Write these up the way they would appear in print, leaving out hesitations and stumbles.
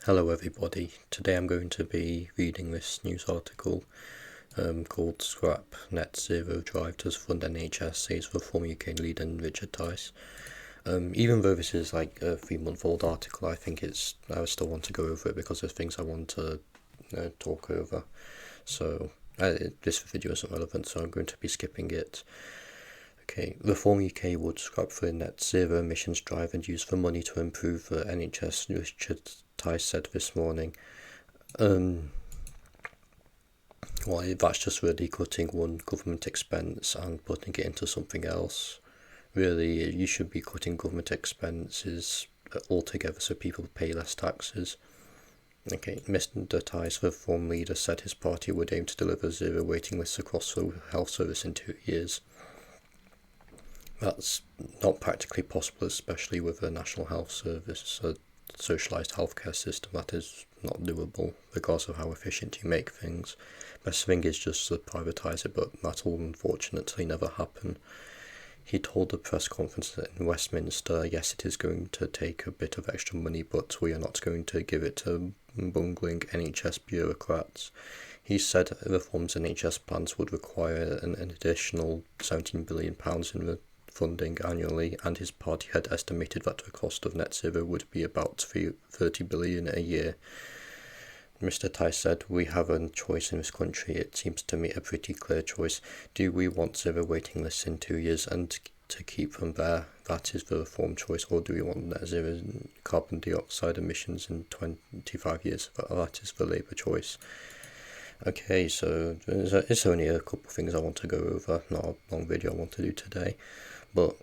Hello everybody, today I'm going to be reading this news article called Scrap Net Zero Drive to Fund NHS, says the former UK leader Richard Tice. Even though this is like a 3-month-old article, I still want to go over it because there's things I want to talk over. So this video isn't relevant, so I'm going to be skipping it. Okay, the former UK would scrap the net zero emissions drive and use the money to improve the NHS, Richard Tice said this morning. Well, that's just really cutting one government expense and putting it into something else. Really, you should be cutting government expenses altogether so people pay less taxes. Okay, Mr. Tice, the former leader, said his party would aim to deliver zero waiting lists across the health service in 2 years. That's not practically possible, especially with a national health service, a socialised healthcare system. That is not doable, regardless of how efficient you make things. Best thing is just to privatise it, but that will unfortunately never happen. He told the press conference in Westminster, yes, it is going to take a bit of extra money, but we are not going to give it to bungling NHS bureaucrats. He said reforms NHS plans would require an additional £17 billion in the funding annually, and his party had estimated that the cost of net zero would be about £30 billion a year. Mr. Tice said, "We have a choice in this country. It seems to me a pretty clear choice. Do we want zero waiting lists in 2 years and to keep them there? That is the reform choice. Or do we want net zero carbon dioxide emissions in 25 years? That is the Labour choice." Okay, so it's only a couple of things I want to go over, not a long video I want to do today. But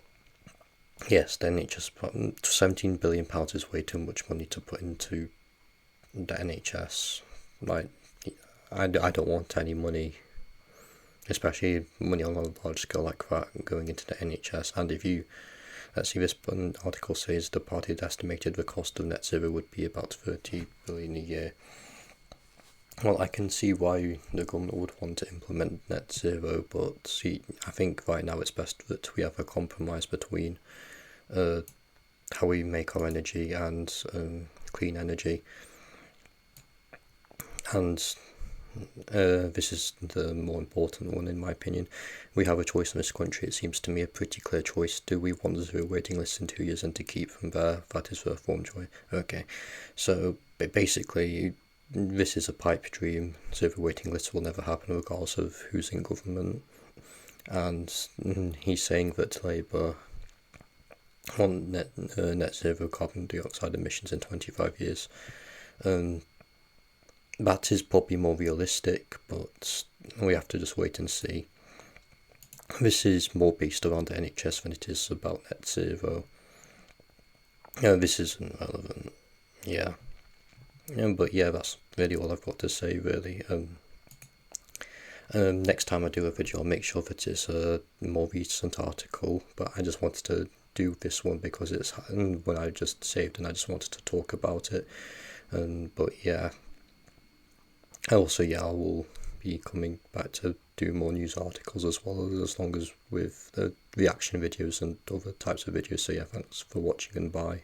yes, then it just £17 billion is way too much money to put into the NHS. Like, I don't want any money, especially money on a large scale like that, going into the NHS. And if you, let's see, this article says the party had estimated the cost of net zero would be about £30 billion a year. Well, I can see why the government would want to implement net zero, but I think right now it's best that we have a compromise between how we make our energy and clean energy. And this is the more important one in my opinion. We have a choice in this country. It seems to me a pretty clear choice. Do we want zero waiting lists in 2 years and to keep them there? That is the reform choice. Okay, so basically this is a pipe dream. Zero waiting lists will never happen regardless of who's in government. And he's saying that Labour want net zero carbon dioxide emissions in 25 years. That is probably more realistic, but we have to just wait and see. This is more based around the NHS than it is about net zero. This isn't relevant. Yeah. But yeah, that's really all I've got to say, really. Next time I do a video, I'll make sure that it's a more recent article, but I just wanted to do this one because it's when I just saved and I just wanted to talk about it. But yeah. Also, yeah, I will be coming back to do more news articles as well, as long as with reaction videos and other types of videos. So yeah, thanks for watching and bye.